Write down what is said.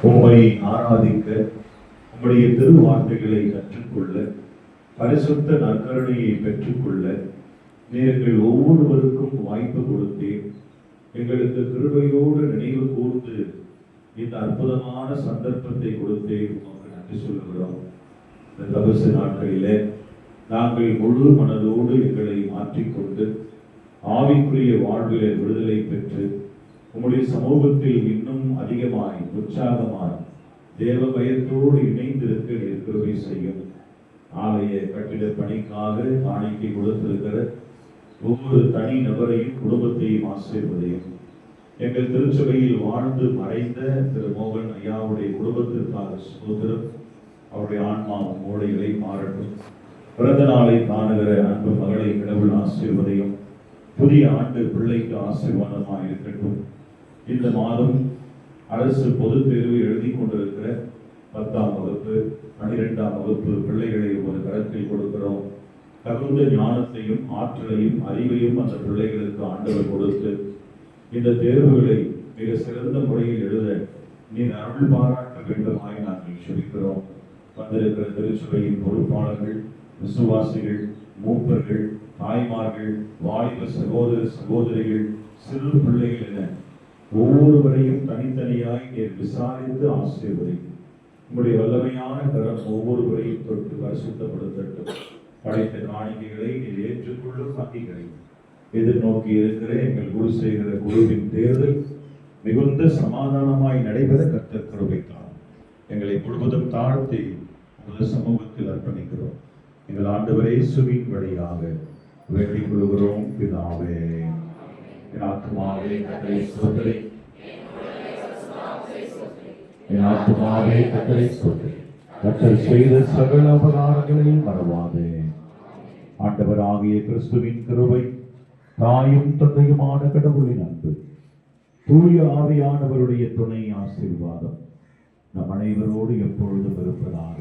உம்மை ஆராதிக்க, உம்முடைய திருவார்த்தைகளை கற்றுக்கொள்ள, பரிசுத்த நற்கருணையை பெற்றுக்கொள்ள நீங்கள் ஒவ்வொருவருக்கும் வாய்ப்பு கொடுத்தேன். எங்களுக்கு கிருபையோடு நினைவு கூர்ந்து இந்த அற்புதமான சந்தர்ப்பத்தை கொடுத்தேன். உமக்கு நன்றி சொல்கிறோம். இந்த தபசு நாட்களிலே நாங்கள் முழு மனதோடு எங்களை மாற்றிக்கொண்டு ஆவிக்குரிய வாழ்விலே விடுதலை பெற்று உம்முடைய சமூகத்தில் இன்னும் அதிகமாய் உற்சாகமாய் தேவ பயத்தோடு இணைந்திருக்க கிருபை செய்யும். ஆலய கட்டிட பணிக்காக காணிக்கை கொடுத்திருக்கிற ஒவ்வொரு தனி நபரையும் குடும்பத்தையும் ஆசீர்வதையும். எங்கள் திருச்சபையில் வாழ்ந்து மறைந்த திரு மோகன் ஐயாவுடைய குடும்பத்திற்காக சகோதரர், அவருடைய ஆன்மாவும் மூளைகளை மாறட்டும். பிறந்த நாளை காணுகிற அன்பு மகளை கடவுள் ஆசீர்வதையும். புதிய ஆண்டு பிள்ளைக்கு ஆசீர்வாதமாக இருக்கட்டும். இந்த மாதம் அரசு பொதுத் தேர்வு எழுதி கொண்டிருக்கிற 10ஆம் வகுப்பு 12ஆம் வகுப்பு பிள்ளைகளை ஒரு கருத்தில் கொடுக்கிறோம். தகுந்த ஞானத்தையும் ஆற்றலையும் அறிவையும் அந்த பிள்ளைகளுக்கு ஆண்டவர் கொடுத்து இந்த தேர்வுகளை மிக சிறந்த முறையில் எழுத நீர் அருள் பாராட்ட வேண்டுமாய் நாங்கள் சொல்கிறோம். வந்திருக்கிற திருச்சபையின் பொறுப்பாளர்கள், விசுவாசிகள், மூப்பர்கள், தாய்மார்கள், வாலிப சகோதர சகோதரிகள், சிறு பிள்ளைகள் என ஒவ்வொருவரையும் தனித்தனியாய் நீர் விசாரித்து ஆசீர்வதிக்கும். உங்களுடைய வல்லமையான கரம் ஒவ்வொருவரையும் தொட்டு பரிசுத்தப்படுத்தட்டும். படைத்த காணிக்கைகளை நீர் ஏற்றுக்கொள்ளும் வங்கிகளை எதிர்நோக்கி இருக்கிற எங்கள் குரு செய்கிற குருவின் தேர்தல் மிகுந்த சமாதானமாய் நடைபெற கர்த்தர் கிருபைத்தார். எங்களை முழுவதும் தாழ்த்தி உமது சமூகத்தில் அர்ப்பணிக்கிறோம். எங்கள் ஆண்டவரே இயேசுவின் வழியாக வேண்டிக் கொள்கிறோம் பிதாவே. என் ஆத்துமாவே கர்த்தரை ஸ்தோத்திரி, என் ஆத்துமாவே கர்த்தரை ஸ்தோத்திரி. கர்த்தர் செய்த சகல உபகாரங்களையும் மறவாதே. ஆண்டவர் ஆகிய கிறிஸ்துவின் கிருபை, தாயும் தந்தையுமான கடவுளின் அன்பு, தூய ஆவியானவருடைய துணை ஆசீர்வாதம் நம் அனைவரோடு எப்பொழுதும் இருப்பதாக.